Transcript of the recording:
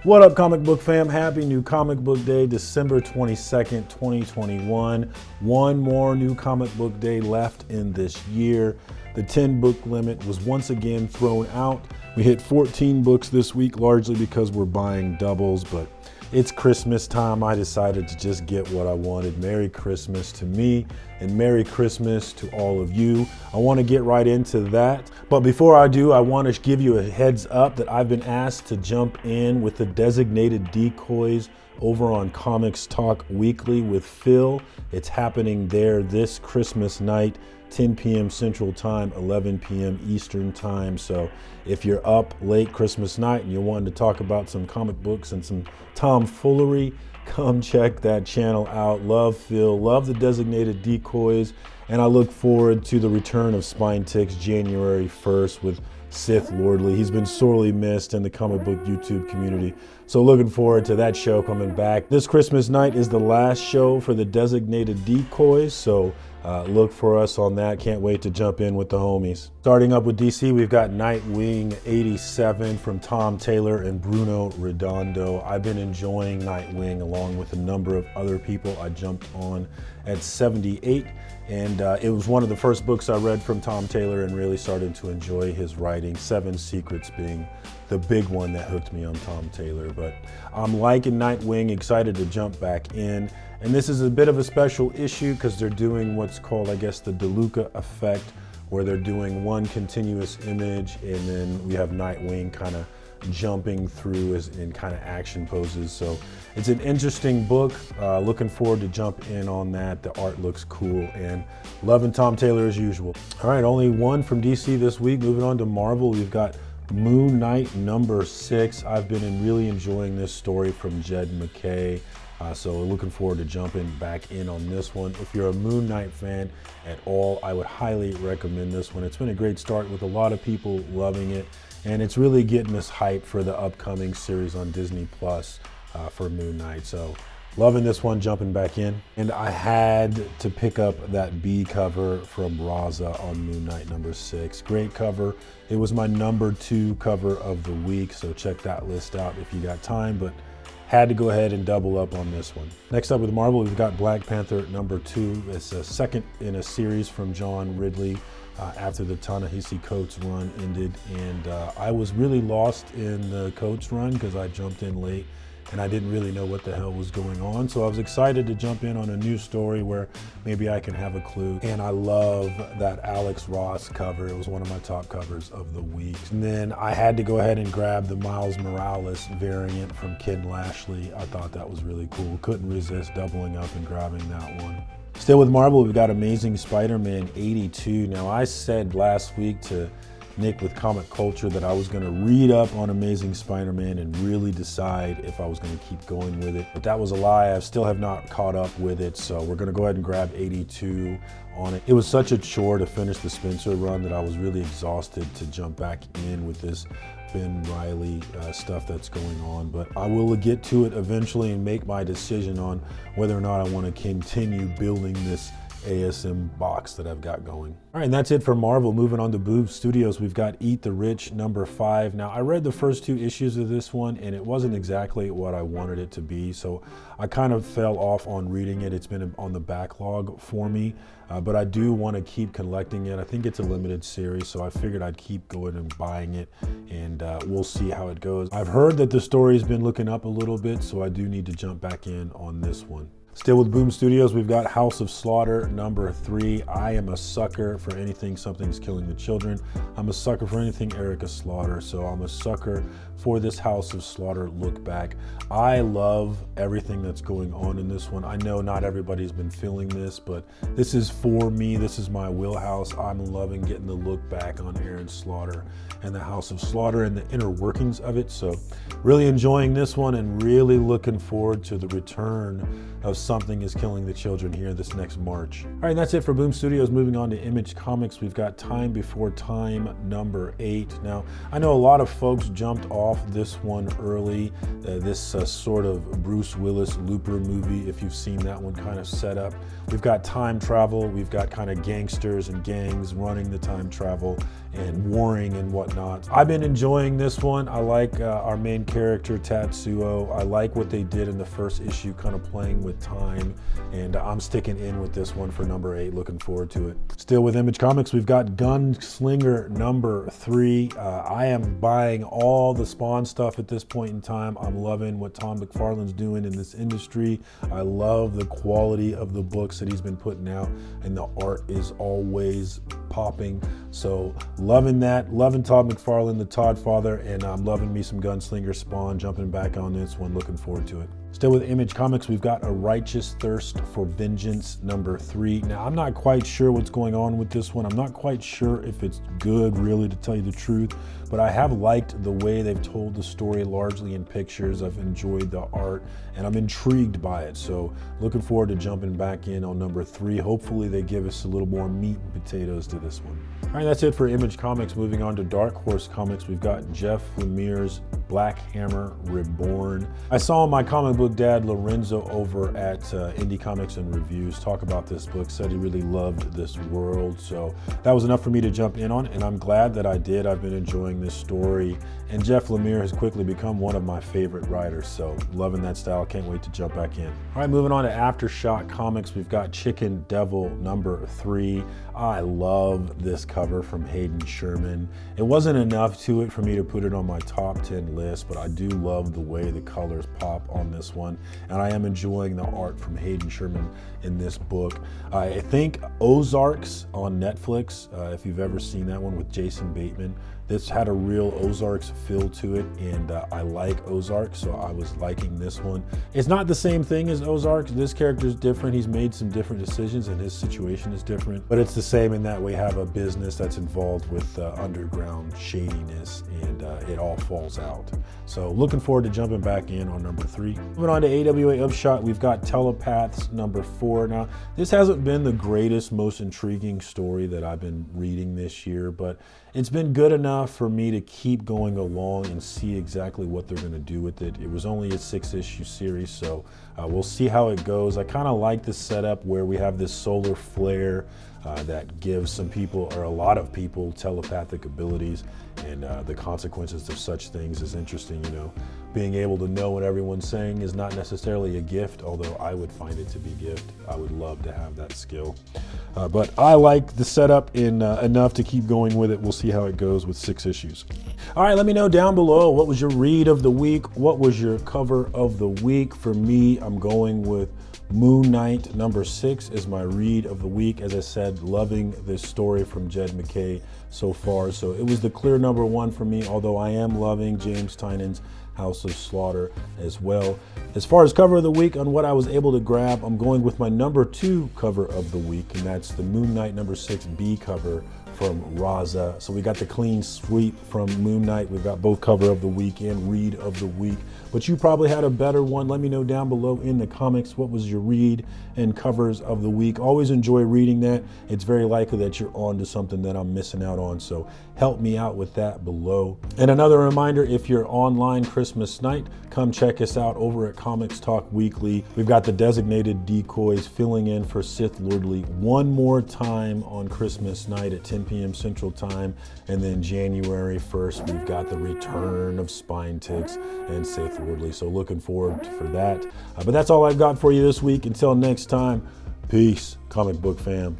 What up, comic book fam? Happy new comic book day, December 22nd, 2021. One more new comic book day left in this year. The 10 book limit was once again thrown out. We hit 14 books this week, largely because we're buying doubles, but it's Christmas time. I decided to just get what I wanted. Merry Christmas to me and Merry Christmas to all of you. I want to get right into that. But before I do, I want to give you a heads up that I've been asked to jump in with the Designated Decoys over on Comics Talk Weekly with Phil. It's happening there this Christmas night, 10 p.m. Central Time, 11 p.m. Eastern Time. So if you're up late Christmas night and you're wanting to talk about some comic books and some tomfoolery, come check that channel out. Love Phil, love the Designated Decoys, and I look forward to the return of Spine Ticks January 1st with Sithlordly. He's been sorely missed in the comic book YouTube community. So looking forward to that show coming back. This Christmas night is the last show for the Designated Decoys, so look for us on that. Can't wait to jump in with the homies. Starting up with DC, we've got Nightwing 87 from Tom Taylor and Bruno Redondo. I've been enjoying Nightwing along with a number of other people. I jumped on at 78, and it was one of the first books I read from Tom Taylor and really started to enjoy his writing, Seven Secrets being the big one that hooked me on Tom Taylor. But I'm liking Nightwing, excited to jump back in. And this is a bit of a special issue because they're doing what's called, I guess, the DeLuca effect, where they're doing one continuous image and then we have Nightwing kind of jumping through in kind of action poses. So it's an interesting book. Looking forward to jump in on that. The art looks cool and loving Tom Taylor as usual. All right, only one from DC this week. Moving on to Marvel, we've got Moon Knight number 6. I've been really enjoying this story from Jed McKay. So looking forward to jumping back in on this one. If you're a Moon Knight fan at all, I would highly recommend this one. It's been a great start with a lot of people loving it, and it's really getting us hyped for the upcoming series on Disney Plus for Moon Knight. So loving this one, jumping back in. And I had to pick up that B cover from Raza on Moon Knight number 6. Great cover. It was my number 2 cover of the week, so check that list out if you got time, but had to go ahead and double up on this one. Next up with Marvel, we've got Black Panther number 2. It's a second in a series from John Ridley after the Ta-Nehisi Coates run ended. And I was really lost in the Coates run because I jumped in late and I didn't really know what the hell was going on. So I was excited to jump in on a new story where maybe I can have a clue. And I love that Alex Ross cover. It was one of my top covers of the week. And then I had to go ahead and grab the Miles Morales variant from Ken Lashley. I thought that was really cool. Couldn't resist doubling up and grabbing that one. Still with Marvel, we've got Amazing Spider-Man 82. Now I said last week to Nick with Comic Culture that I was going to read up on Amazing Spider-Man and really decide if I was going to keep going with it. But that was a lie. I still have not caught up with it, so we're going to go ahead and grab 82 on it. It was such a chore to finish the Spencer run that I was really exhausted to jump back in with this Ben Reilly stuff that's going on, but I will get to it eventually and make my decision on whether or not I want to continue building this ASM box that I've got going. All right, and that's it for Marvel. Moving on to Boom Studios, we've got Eat the Rich number 5. Now, I read the first 2 issues of this one, and it wasn't exactly what I wanted it to be, so I kind of fell off on reading it. It's been on the backlog for me, but I do want to keep collecting it. I think it's a limited series, so I figured I'd keep going and buying it, and we'll see how it goes. I've heard that the story's been looking up a little bit, so I do need to jump back in on this one. Still with Boom Studios, we've got House of Slaughter number 3. I am a sucker for anything Something's Killing the Children. I'm a sucker for anything Erica Slaughter, so I'm a sucker for this House of Slaughter look back. I love everything that's going on in this one. I know not everybody's been feeling this, but this is for me. This is my wheelhouse. I'm loving getting the look back on Aaron Slaughter and the House of Slaughter and the inner workings of it. So really enjoying this one and really looking forward to the return of Something is Killing the Children here this next March. All right, and that's it for Boom Studios. Moving on to Image Comics, we've got Time Before Time number 8. Now, I know a lot of folks jumped off this one early, this sort of Bruce Willis Looper movie, if you've seen that one kind of set up. We've got time travel, we've got kind of gangsters and gangs running the time travel, and warring and whatnot. I've been enjoying this one. I like our main character, Tatsuo. I like what they did in the first issue, kind of playing with time, and I'm sticking in with this one for number 8. Looking forward to it. Still with Image Comics, we've got Gunslinger number 3. I am buying all the Spawn stuff at this point in time. I'm loving what Tom McFarlane's doing in this industry. I love the quality of the books that he's been putting out, and the art is always popping. So loving that, loving Todd McFarlane, the Todd father, and I'm loving me some Gunslinger Spawn. Jumping back on this one, looking forward to it. Still with Image Comics, we've got A Righteous Thirst for Vengeance number 3. Now, I'm not quite sure what's going on with this one. I'm not quite sure if it's good, really, to tell you the truth, but I have liked the way they've told the story, largely in pictures. I've enjoyed the art, and I'm intrigued by it. So looking forward to jumping back in on number 3. Hopefully they give us a little more meat and potatoes to this one. All right, that's it for Image Comics. Moving on to Dark Horse Comics, we've got Jeff Lemire's Black Hammer Reborn. I saw my comic book dad Lorenzo over at Indie Comics and Reviews talk about this book, said he really loved this world. So that was enough for me to jump in on, and I'm glad that I did. I've been enjoying this story, and Jeff Lemire has quickly become one of my favorite writers. So loving that style, can't wait to jump back in. All right, moving on to Aftershot Comics, we've got Chicken Devil number 3. I love this cover from Hayden Sherman. It wasn't enough to it for me to put it on my top 10 list, but I do love the way the colors pop on this one, and I am enjoying the art from Hayden Sherman in this book. I think Ozarks on Netflix, if you've ever seen that one with Jason Bateman, this had a real Ozarks feel to it, and I like Ozarks, so I was liking this one. It's not the same thing as Ozarks. This character is different. He's made some different decisions, and his situation is different, but it's the same in that we have a business that's involved with underground shadiness, and it all falls out. So looking forward to jumping back in on number 3. Moving on to AWA Upshot, we've got Telepaths number 4. Now, this hasn't been the greatest, most intriguing story that I've been reading this year, but it's been good enough for me to keep going along and see exactly what they're going to do with it. It was only a 6-issue series, so we'll see how it goes. I kind of like the setup where we have this solar flare that gives some people, or a lot of people, telepathic abilities, and the consequences of such things is interesting. You know, being able to know what everyone's saying is not necessarily a gift, although I would find it to be a gift. I would love to have that skill. But I like the setup enough to keep going with it. We'll see how it goes with 6 issues. All right, let me know down below, what was your read of the week? What was your cover of the week? For me, I'm going with Moon Knight number 6 is my read of the week. As I said, loving this story from Jed MacKay so far. So it was the clear number 1 for me, although I am loving James Tynion's House of Slaughter as well. As far as cover of the week on what I was able to grab, I'm going with my number 2 cover of the week, and that's the Moon Knight number 6 B cover from Raza. So we got the clean sweep from Moon Knight. We've got both cover of the week and read of the week, but you probably had a better one. Let me know down below in the comments, what was your read and covers of the week. Always enjoy reading that. It's very likely that you're on to something that I'm missing out on, so help me out with that below. And another reminder, if you're online Christmas night, come check us out over at Comics Talk Weekly. We've got the Designated Decoys filling in for Sithlordly one more time on Christmas night at 10 p.m. Central Time, and then January 1st, we've got the return of Spine Ticks and Sithlordly, so looking forward for that. But that's all I've got for you this week. Until next time, peace, comic book fam.